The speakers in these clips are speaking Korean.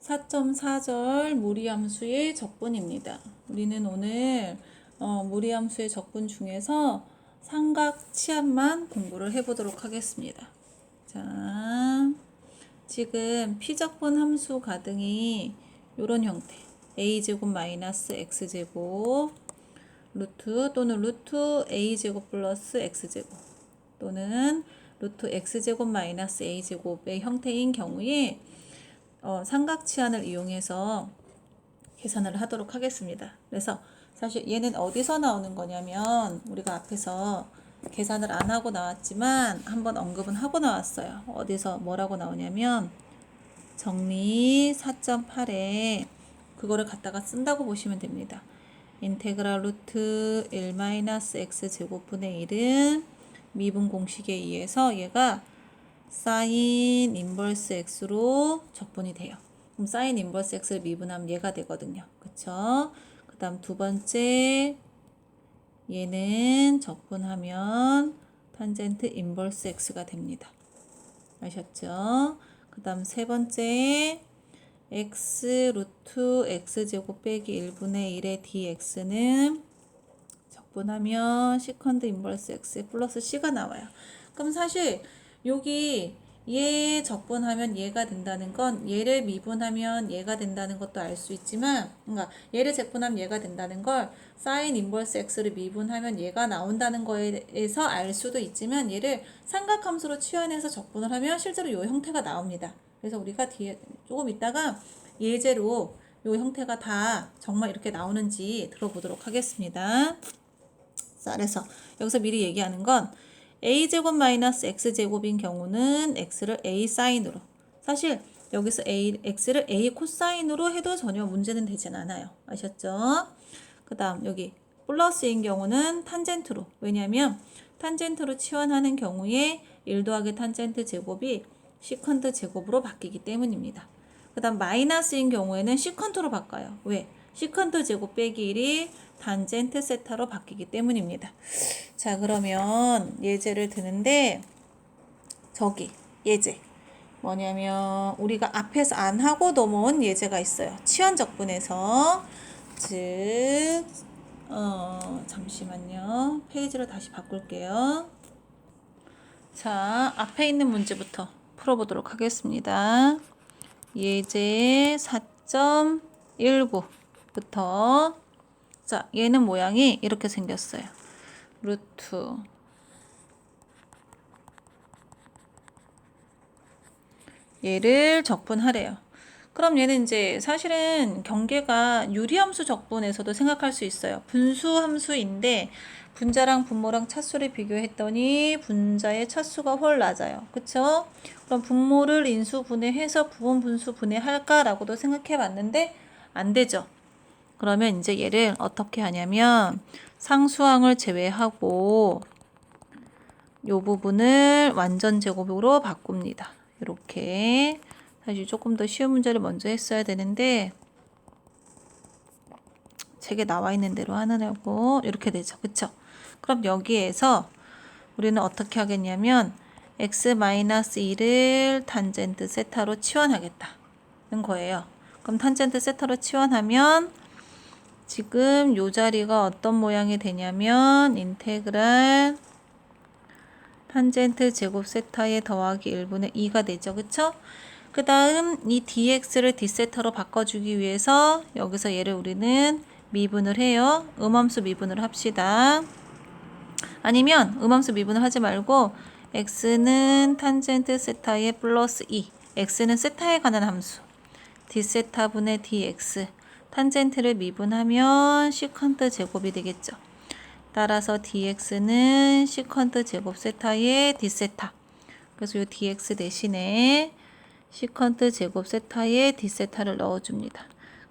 4.4절 무리함수의 적분입니다. 우리는 오늘 무리함수의 적분 중에서 삼각치함만 공부를 해보도록 하겠습니다. 자, 지금 피적분 함수 가등이 이런 형태 a제곱 마이너스 x제곱 루트 또는 루트 a제곱 플러스 x제곱 또는 루트 x제곱 마이너스 a제곱의 형태인 경우에 삼각치환을 이용해서 계산을 하도록 하겠습니다. 그래서 사실 얘는 어디서 나오는 거냐면 우리가 앞에서 계산을 안 하고 나왔지만 한번 언급은 하고 나왔어요. 어디서 뭐라고 나오냐면 정리 4.8에 그거를 갖다가 쓴다고 보시면 됩니다. 인테그랄 루트 1-x 제곱분의 1은 미분 공식에 의해서 얘가 사인 인버스 x로 적분이 돼요. 그럼 사인 인버스 x를 미분하면 얘가 되거든요. 그쵸? 그 다음 두 번째 얘는 적분하면 탄젠트 인버스 x가 됩니다. 아셨죠? 그 다음 세 번째 x 루트 x제곱 빼기 1분의 1의 dx는 적분하면 시컨드 인버스 x 플러스 c가 나와요. 그럼 사실 여기 얘 적분하면 얘가 된다는 건 얘를 미분하면 얘가 된다는 것도 알 수 있지만, 그러니까 얘를 적분하면 얘가 된다는 걸 사인 인버스 x를 미분하면 얘가 나온다는 거에서 알 수도 있지만, 얘를 삼각함수로 치환해서 적분을 하면 실제로 이 형태가 나옵니다. 그래서 우리가 뒤에 조금 있다가 예제로 이 형태가 다 정말 이렇게 나오는지 들어보도록 하겠습니다. 자, 그래서 여기서 미리 얘기하는 건 a제곱 마이너스 x제곱인 경우는 x를 a 사인으로, 사실 여기서 x를 a 코사인으로 해도 전혀 문제는 되진 않아요. 아셨죠? 그 다음 여기 플러스인 경우는 탄젠트로, 왜냐하면 탄젠트로 치환하는 경우에 1 더하기 탄젠트 제곱이 시컨트 제곱으로 바뀌기 때문입니다. 그 다음 마이너스인 경우에는 시컨트로 바꿔요. 왜? 시컨트 제곱 빼기 1이 탄젠트 세타로 바뀌기 때문입니다. 자, 그러면 예제를 드는데 저기 예제 뭐냐면 우리가 앞에서 안 하고 넘어온 예제가 있어요. 치환적분에서 즉 잠시만요. 페이지를 다시 바꿀게요. 자, 앞에 있는 문제부터 풀어보도록 하겠습니다. 예제 4.19부터 자, 얘는 모양이 이렇게 생겼어요. 루트 얘를 적분하래요. 그럼 얘는 이제 사실은 경계가 유리함수 적분에서도 생각할 수 있어요. 분수함수인데 분자랑 분모랑 차수를 비교했더니 분자의 차수가 훨 낮아요. 그쵸? 그럼 분모를 인수분해해서 부분 분수 분해할까라고도 생각해 봤는데 안 되죠. 그러면 이제 얘를 어떻게 하냐면 상수항을 제외하고 요 부분을 완전 제곱으로 바꿉니다. 이렇게 사실 조금 더 쉬운 문제를 먼저 했어야 되는데 책에 나와 있는 대로 하느라고 이렇게 되죠. 그쵸? 그럼 여기에서 우리는 어떻게 하겠냐면 x-1을 탄젠트 세타로 치환하겠다는 거예요. 그럼 탄젠트 세타로 치환하면 지금 요 자리가 어떤 모양이 되냐면 인테그랄 탄젠트 제곱 세타에 더하기 1분의 2가 되죠. 그쵸? 그 다음 이 dx를 d세타로 바꿔주기 위해서 여기서 얘를 우리는 미분을 해요. 음함수 미분을 합시다. 아니면 음함수 미분을 하지 말고 x는 탄젠트 세타에 플러스 2, x는 세타에 관한 함수 d세타분의 dx 탄젠트를 미분하면 시컨트 제곱이 되겠죠. 따라서 dx는 시컨트 제곱 세타의 d세타. 그래서 이 dx 대신에 시컨트 제곱 세타의 d세타를 넣어줍니다.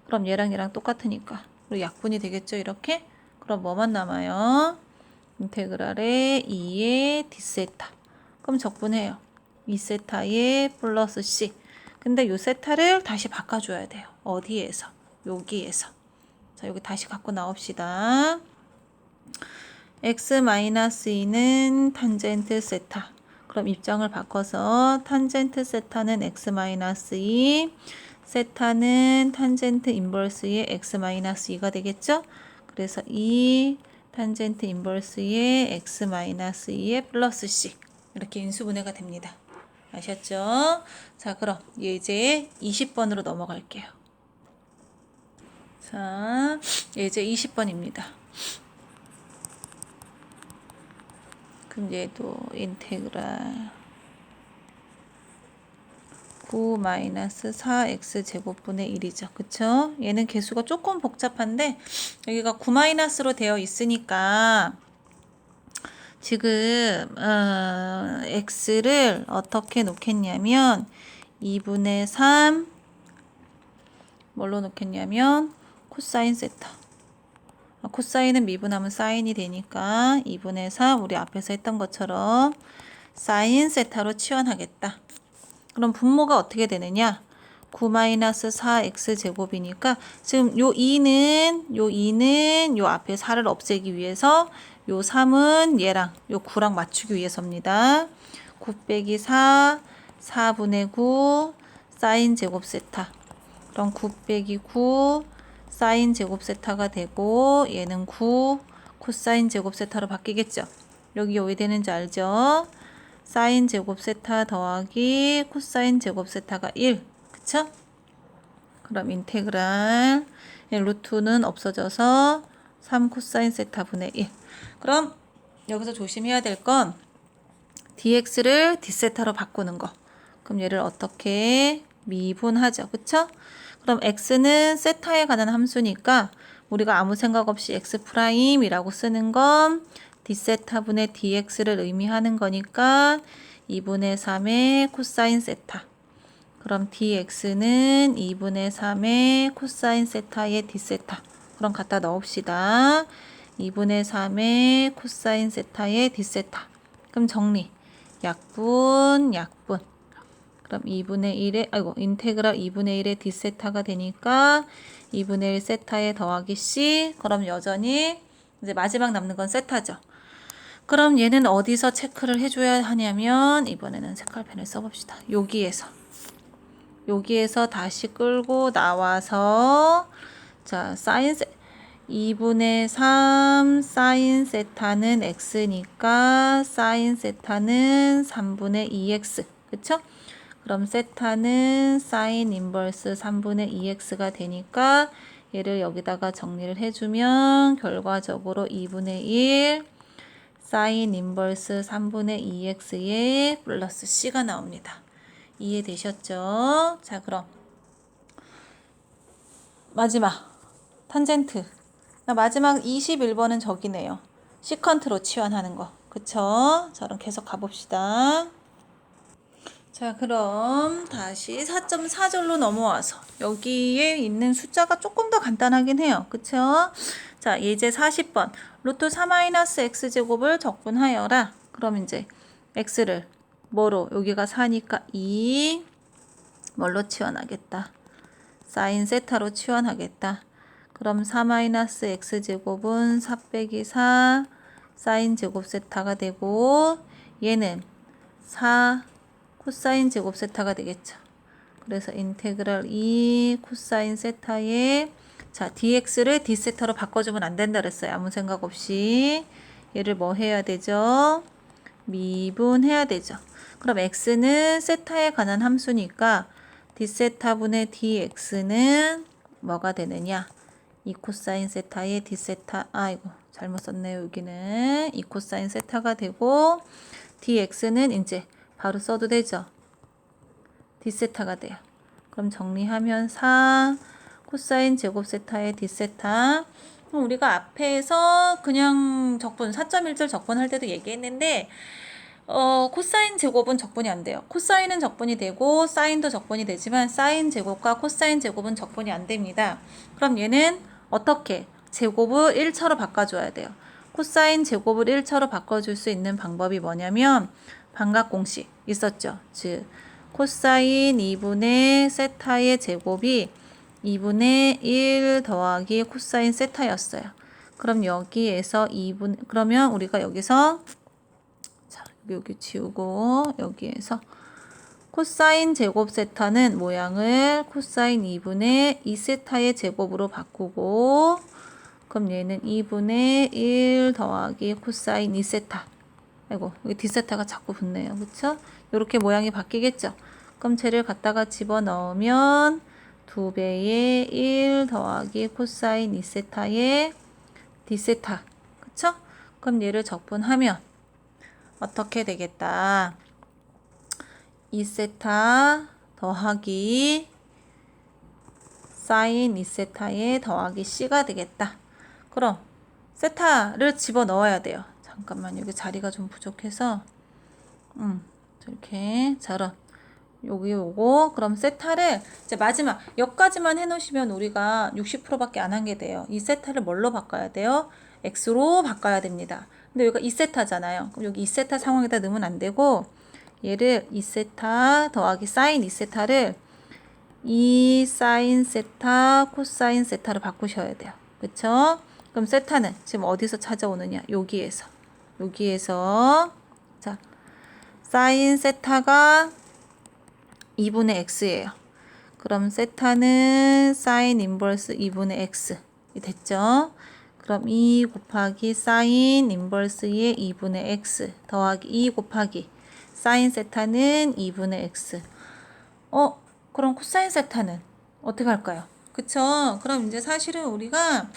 그럼 얘랑 얘랑 똑같으니까 그리고 약분이 되겠죠. 이렇게. 그럼 뭐만 남아요? 인테그랄의 2의 d세타. 그럼 적분해요. 2세타의 플러스 c. 근데 이 세타를 다시 바꿔줘야 돼요. 어디에서? 여기에서. 자, 여기 다시 갖고 나옵시다. x-2는 탄젠트 세타. 그럼 입장을 바꿔서 탄젠트 세타는 x-2 세타는 탄젠트 인버스의 x-2가 되겠죠? 그래서 2 탄젠트 인버스의 x-2의 플러스 c 이렇게 인수분해가 됩니다. 아셨죠? 자, 그럼 예제 20번으로 넘어갈게요. 자, 예제 20번입니다. 그럼 얘도 인테그랄 9-4x 제곱분의 1이죠. 그쵸? 얘는 개수가 조금 복잡한데 여기가 9-로 되어 있으니까 지금 x를 어떻게 놓겠냐면 2분의 3 뭘로 놓겠냐면 코사인 세타. 코사인은 미분하면 사인이 되니까 2분의 3 우리 앞에서 했던 것처럼 사인 세타로 치환하겠다. 그럼 분모가 어떻게 되느냐? 9-4x 제곱이니까 지금 요 2는 요 앞에 4를 없애기 위해서 요 3은 얘랑 요 9랑 맞추기 위해서입니다. 9 빼기 4 4분의 9 사인 제곱 세타. 그럼 9 빼기 9 사인 제곱 세타가 되고 얘는 9 코사인 제곱 세타로 바뀌겠죠. 여기 왜 되는지 알죠? 사인 제곱 세타 더하기 코사인 제곱 세타가 1. 그쵸? 그럼 인테그랄 루트는 없어져서 3 코사인 세타 분의 1. 그럼 여기서 조심해야 될 건 dx를 d세타로 바꾸는 거. 그럼 얘를 어떻게 미분하죠. 그쵸? 그럼 x는 세타에 관한 함수니까 우리가 아무 생각 없이 x'이라고 쓰는 건 d세타분의 dx를 의미하는 거니까 2분의 3의 코사인 세타. 그럼 dx는 2분의 3의 코사인 세타의 d세타. 그럼 갖다 넣읍시다. 2분의 3의 코사인 세타의 d세타. 그럼 정리. 약분. 그럼 2분의 1의 인테그랄 2분의 1의 d세타가 되니까 2분의 1 세타에 더하기 c. 그럼 여전히 이제 마지막 남는 건 세타죠. 그럼 얘는 어디서 체크를 해줘야 하냐면 이번에는 색깔펜을 써봅시다. 여기에서 다시 끌고 나와서 자 사인 2분의 3 사인 세타는 x니까 사인 세타는 3분의 2x. 그쵸? 그럼 세타는 사인 인버스 3분의 2x가 되니까 얘를 여기다가 정리를 해주면 결과적으로 2분의 1 사인 인버스 3분의 2x에 플러스 c가 나옵니다. 이해되셨죠? 자, 그럼 마지막 탄젠트. 마지막 21번은 저기네요. 시컨트로 치환하는 거. 그쵸? 자, 그럼 계속 가봅시다. 자, 그럼 다시 4.4절로 넘어와서 여기에 있는 숫자가 조금 더 간단하긴 해요. 그쵸? 자, 예제 40번. 루트 4-x제곱을 적분하여라. 그럼 이제 x를 뭐로? 여기가 4니까 2 뭘로 치환하겠다. 사인 세타로 치환하겠다. 그럼 4-x제곱은 4 빼기 4 사인 제곱 세타가 되고 얘는 4 코사인 제곱 세타가 되겠죠. 그래서 인테그랄 2 코사인 세타에 자 dx를 d세타로 바꿔주면 안 된다 그랬어요. 아무 생각 없이. 얘를 뭐 해야 되죠? 미분해야 되죠. 그럼 x는 세타에 관한 함수니까 d세타분의 dx는 뭐가 되느냐? 2 코사인 세타의 d세타. 아이고 잘못 썼네요. 여기는 2 코사인 세타가 되고 dx는 이제 바로 써도 되죠. d세타가 돼요. 그럼 정리하면 4 코사인 제곱 세타의 d세타. 그럼 우리가 앞에서 그냥 적분 4.1절 적분할 때도 얘기했는데 코사인 제곱은 적분이 안 돼요. 코사인은 적분이 되고 사인도 적분이 되지만 사인 제곱과 코사인 제곱은 적분이 안 됩니다. 그럼 얘는 어떻게? 제곱을 1차로 바꿔줘야 돼요. 코사인 제곱을 1차로 바꿔줄 수 있는 방법이 뭐냐면 반값공식 있었죠. 즉 코사인 2분의 세타의 제곱이 2분의 1 더하기 코사인 세타였어요. 그럼 여기에서 2분 그러면 우리가 여기서 자 여기 지우고 여기에서 코사인 제곱 세타는 모양을 코사인 2분의 2세타의 제곱으로 바꾸고, 그럼 얘는 2분의 1 더하기 코사인 2세타. 아이고, 여기 d세타가 자꾸 붙네요. 그쵸? 이렇게 모양이 바뀌겠죠? 그럼 쟤를 갖다가 집어넣으면 2배의 1 더하기 코사인 2세타의 d세타. 그쵸? 그럼 얘를 적분하면 어떻게 되겠다? 2세타 더하기 사인 2세타의 더하기 c가 되겠다. 그럼 세타를 집어넣어야 돼요. 잠깐만, 여기 자리가 좀 부족해서 이렇게 저런 여기 오고, 그럼 세타를 이제 마지막 여기까지만 해놓으시면 우리가 60%밖에 안 한 게 돼요. 이 세타를 뭘로 바꿔야 돼요? x로 바꿔야 됩니다. 근데 여기가 2세타잖아요. 그럼 여기 2세타 상황에다 넣으면 안 되고, 얘를 2세타 더하기 사인 2세타를 2 사인 세타 코사인 세타로 바꾸셔야 돼요. 그쵸? 그럼 세타는 지금 어디서 찾아오느냐? 여기에서 자, 사인 세타가 2분의 x예요. 그럼 세타는 사인 인버스 2분의 x 됐죠? 그럼 2 곱하기 사인 인버스의 2분의 x 더하기 2 곱하기 사인 세타는 2분의 x. 그럼 코사인 세타는 어떻게 할까요? 그쵸? 그럼 이제 사실은 우리가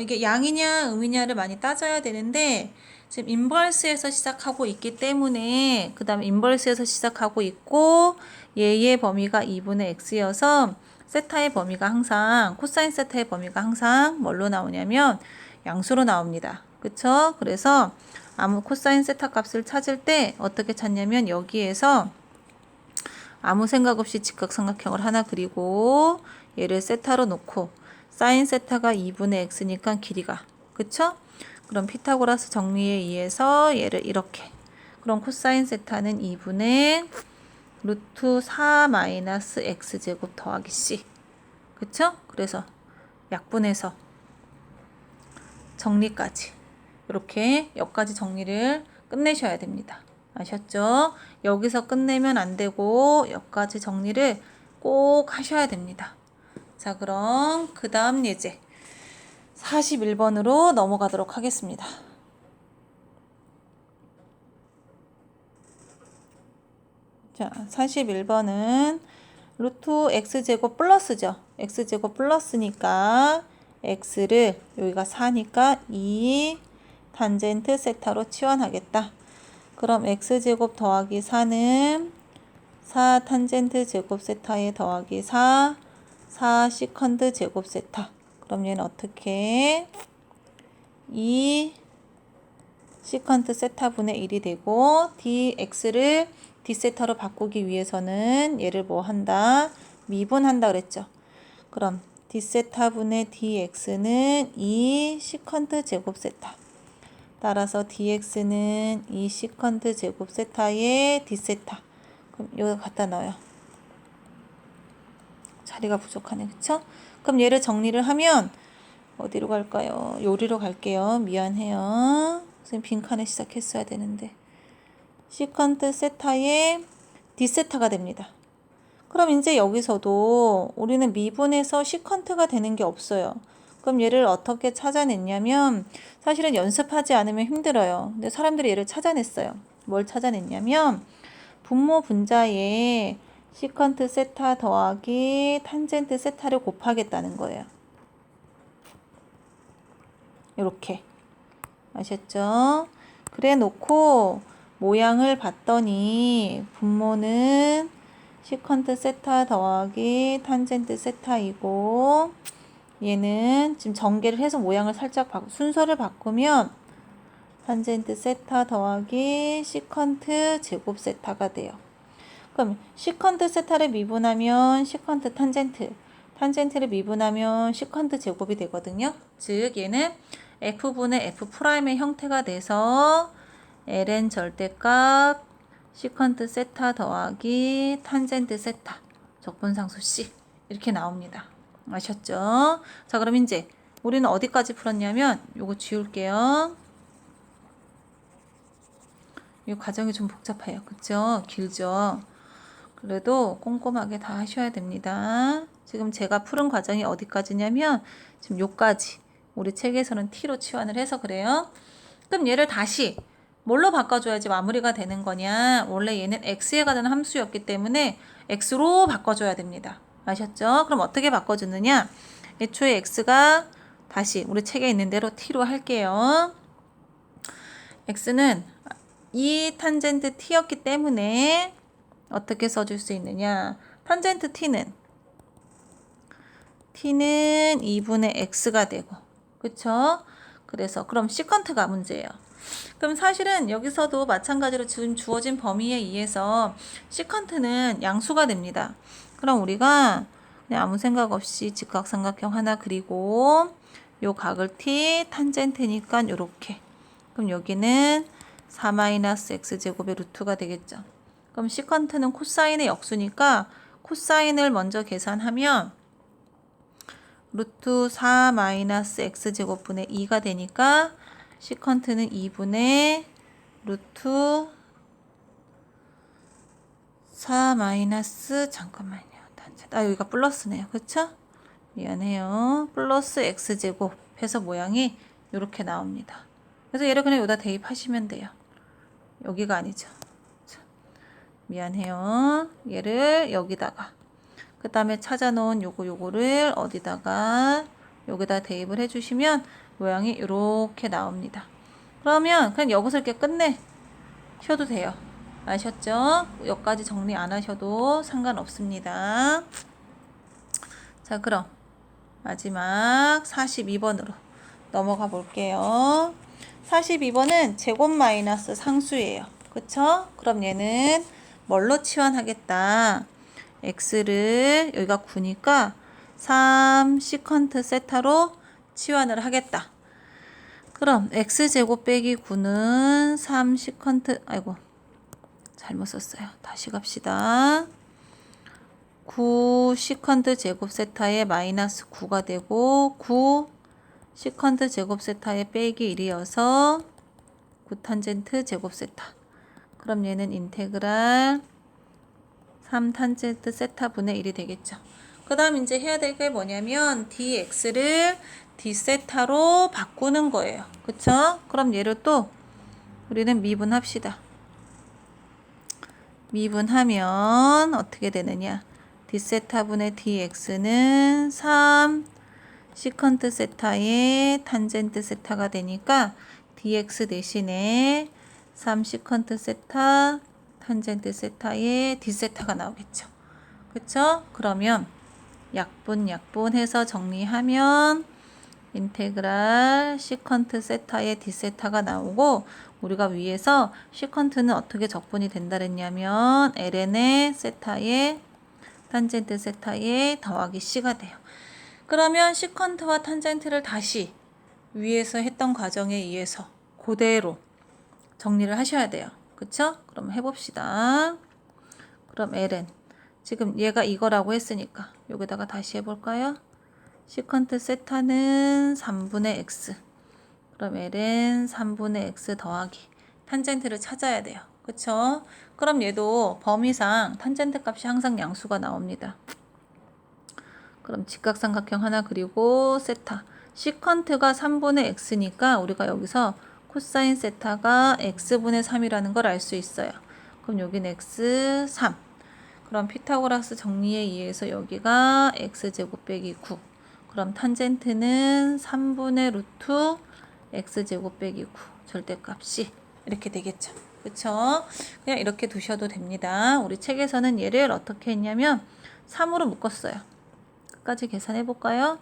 이게 양이냐 음이냐를 많이 따져야 되는데, 지금 인버스에서 시작하고 있기 때문에, 그 다음에 인버스에서 시작하고 있고 얘의 범위가 2분의 x여서 세타의 범위가 항상, 코사인 세타의 범위가 항상 뭘로 나오냐면 양수로 나옵니다. 그쵸? 그래서 아무 코사인 세타 값을 찾을 때 어떻게 찾냐면, 여기에서 아무 생각 없이 직각삼각형을 하나 그리고 얘를 세타로 놓고, 사인 세타가 2분의 x니까 길이가, 그쵸? 그럼 피타고라스 정리에 의해서 얘를 이렇게, 그럼 코사인 세타는 2분의 루트 4 마이너스 x제곱 더하기 c. 그쵸? 그래서 약분해서 정리까지, 이렇게 여기까지 정리를 끝내셔야 됩니다. 아셨죠? 여기서 끝내면 안 되고 여기까지 정리를 꼭 하셔야 됩니다. 자, 그럼 그 다음 예제 41번으로 넘어가도록 하겠습니다. 자, 41번은 루트 x제곱 플러스죠. x제곱 플러스니까 x를, 여기가 4니까 2 탄젠트 세타로 치환하겠다. 그럼 x제곱 더하기 4는 4 탄젠트 제곱 세타에 더하기 4 시컨드 제곱 세타. 그럼 얘는 어떻게 2 시컨트 세타분의 1이 되고, dx를 d세타로 바꾸기 위해서는 얘를 뭐 한다? 미분한다 그랬죠. 그럼 d세타분의 dx는 2 시컨트 제곱 세타. 따라서 dx는 2 시컨트 제곱 세타의 d세타. 그럼 여기 갖다 넣어요. 자리가 부족하네. 그쵸? 그럼 얘를 정리를 하면 어디로 갈까요? 요리로 갈게요. 미안해요. 선생님 빈칸에 시작했어야 되는데. 시컨트 세타의 d세타가 됩니다. 그럼 이제 여기서도 우리는 미분해서 시컨트가 되는 게 없어요. 그럼 얘를 어떻게 찾아냈냐면, 사실은 연습하지 않으면 힘들어요. 근데 사람들이 얘를 찾아냈어요. 뭘 찾아냈냐면, 분모 분자에 시컨트 세타 더하기 탄젠트 세타를 곱하겠다는 거예요. 이렇게. 아셨죠? 그래 놓고 모양을 봤더니 분모는 시컨트 세타 더하기 탄젠트 세타이고, 얘는 지금 전개를 해서 모양을 살짝 순서를 바꾸면 탄젠트 세타 더하기 시컨트 제곱 세타가 돼요. 그럼 시컨트 세타를 미분하면 시컨트 탄젠트, 탄젠트를 미분하면 시컨트 제곱이 되거든요. 즉 얘는 f분의 f'의 형태가 돼서 ln 절대값 시컨트 세타 더하기 탄젠트 세타 적분상수 c 이렇게 나옵니다. 아셨죠? 자, 그럼 이제 우리는 어디까지 풀었냐면, 요거 지울게요. 이 과정이 좀 복잡해요. 그쵸? 길죠? 그래도 꼼꼼하게 다 하셔야 됩니다. 지금 제가 푸른 과정이 어디까지냐면 지금 요까지 우리 책에서는 t로 치환을 해서 그래요. 그럼 얘를 다시 뭘로 바꿔줘야지 마무리가 되는 거냐? 원래 얘는 x에 가는 함수였기 때문에 x로 바꿔줘야 됩니다. 아셨죠? 그럼 어떻게 바꿔주느냐? 애초에 x가 다시 우리 책에 있는 대로 t로 할게요. x는 이 탄젠트 t였기 때문에 어떻게 써줄 수 있느냐? 탄젠트 t는 2분의 x가 되고, 그쵸? 그래서 그럼 시컨트가 문제예요. 그럼 사실은 여기서도 마찬가지로 지금 주어진 범위에 의해서 시컨트는 양수가 됩니다. 그럼 우리가 그냥 아무 생각 없이 직각삼각형 하나 그리고 요 각을 t 탄젠트니까 요렇게. 그럼 여기는 4-x제곱의 루트가 되겠죠. 그럼 시컨트는 코사인의 역수니까 코사인을 먼저 계산하면 루트 4-x제곱분의 2가 되니까 시컨트는 2분의 루트 4 잠깐만요. 여기가 플러스네요. 그쵸? 미안해요. 플러스 x제곱 해서 모양이 이렇게 나옵니다. 그래서 얘를 그냥 여기다 대입하시면 돼요. 여기가 아니죠. 미안해요. 얘를 여기다가 그 다음에 찾아놓은 요거를 어디다가 여기다 대입을 해주시면 모양이 이렇게 나옵니다. 그러면 그냥 여기서 이렇게 끝내셔도 돼요. 아셨죠? 여기까지 정리 안 하셔도 상관없습니다. 자, 그럼 마지막 42번으로 넘어가 볼게요. 42번은 제곱 마이너스 상수예요. 그쵸? 그럼 얘는 뭘로 치환하겠다? x를 여기가 9니까 3 시컨트 세타로 치환을 하겠다. 그럼 x제곱 빼기 9는 3 시컨트 아이고 잘못 썼어요. 다시 갑시다. 9 시컨트 제곱 세타에 마이너스 9가 되고 9 시컨트 제곱 세타에 빼기 1이어서 9 탄젠트 제곱 세타. 그럼 얘는 인테그랄 3 탄젠트 세타 분의 1이 되겠죠. 그 다음 이제 해야 될 게 뭐냐면 dx를 d세타로 바꾸는 거예요. 그쵸? 그럼 얘를 또 우리는 미분합시다. 미분하면 어떻게 되느냐? d세타 분의 dx는 3 시컨트 세타의 탄젠트 세타가 되니까 dx 대신에 3 시컨트 세타 탄젠트 세타의 d세타가 나오겠죠. 그쵸? 그러면 약분 해서 정리하면 인테그랄 시컨트 세타의 d세타가 나오고 우리가 위에서 시컨트는 어떻게 적분이 된다 그랬냐면 ln의 세타의 탄젠트 세타의 더하기 c가 돼요. 그러면 시컨트와 탄젠트를 다시 위에서 했던 과정에 의해서 그대로 정리를 하셔야 돼요. 그쵸? 그럼 해봅시다. 그럼 ln 지금 얘가 이거라고 했으니까 여기다가 다시 해볼까요? 시컨트 세타는 3분의 x 그럼 ln 3분의 x 더하기 탄젠트를 찾아야 돼요. 그쵸? 그럼 얘도 범위상 탄젠트 값이 항상 양수가 나옵니다. 그럼 직각삼각형 하나 그리고 세타 시컨트가 3분의 x니까 우리가 여기서 코사인 세타가 x분의 3이라는 걸 알 수 있어요. 그럼 여기는 x 3 그럼 피타고라스 정리에 의해서 여기가 x제곱 빼기 9 그럼 탄젠트는 3분의 루트 x제곱 빼기 9 절대값이 이렇게 되겠죠. 그쵸? 그냥 이렇게 두셔도 됩니다. 우리 책에서는 얘를 어떻게 했냐면 3으로 묶었어요. 끝까지 계산해 볼까요?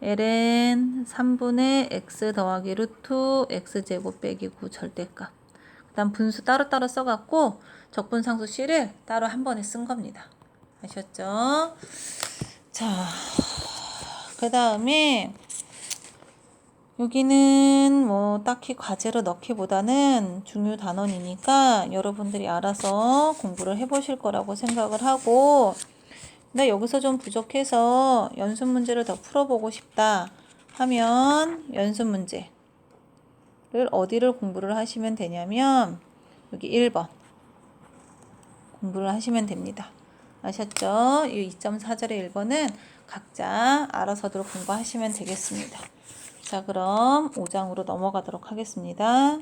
ln 3분의 x 더하기 루트 x제곱 빼기 9 절대값 그 다음 분수 따로따로 써갖고 적분상수 c를 따로 한 번에 쓴 겁니다. 아셨죠? 자, 그 다음에 여기는 뭐 딱히 과제로 넣기보다는 중요 단원이니까 여러분들이 알아서 공부를 해보실 거라고 생각을 하고 근데 여기서 좀 부족해서 연습 문제를 더 풀어보고 싶다 하면 연습 문제를 어디를 공부를 하시면 되냐면 여기 1번 공부를 하시면 됩니다. 아셨죠? 이 2.4절의 1번은 각자 알아서도록 공부하시면 되겠습니다. 자, 그럼 5장으로 넘어가도록 하겠습니다.